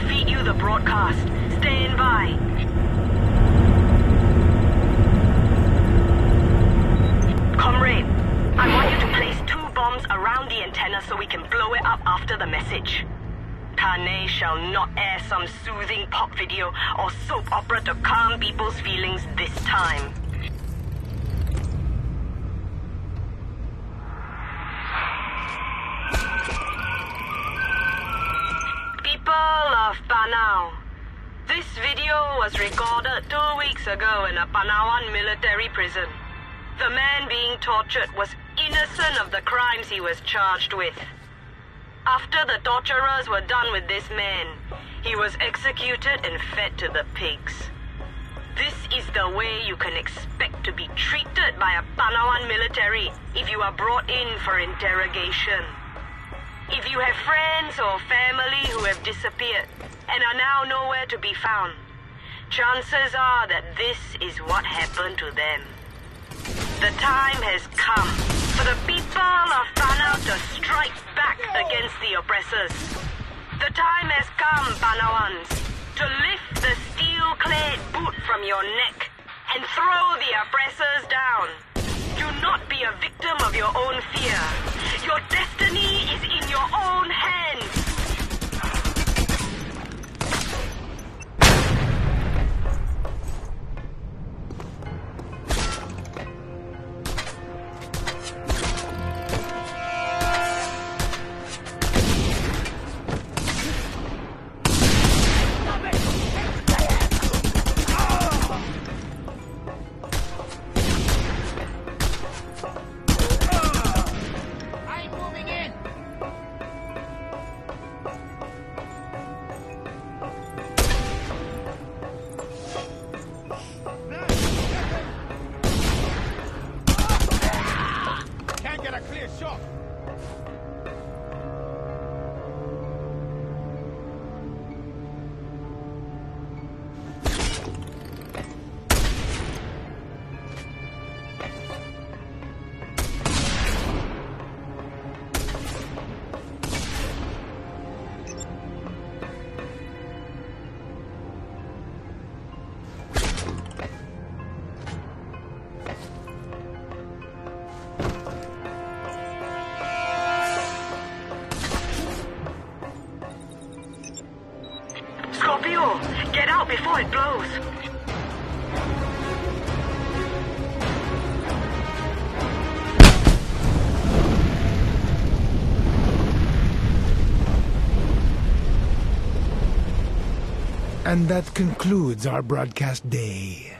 feed you the broadcast. Stand by. Comrade, I want you to place 2 bombs around the antenna so we can blow it up after the message. Kane shall not air some soothing pop video or soap opera to calm people's feelings this time. People of Panau, this video was recorded 2 weeks ago in a Panawan military prison. The man being tortured was innocent of the crimes he was charged with. After the torturers were done with this man, he was executed and fed to the pigs. This is the way you can expect to be treated by a Panawan military if you are brought in for interrogation. If you have friends or family who have disappeared and are now nowhere to be found, chances are that this is what happened to them. The time has come for the people of Panau to strike back against the oppressors. The time has come, Panawans, to lift the steel-clad boot from your neck and throw the oppressors down. Do not be a victim of your own fear. Your destiny is in your own hands. Scorpio, get out before it blows. And that concludes our broadcast day.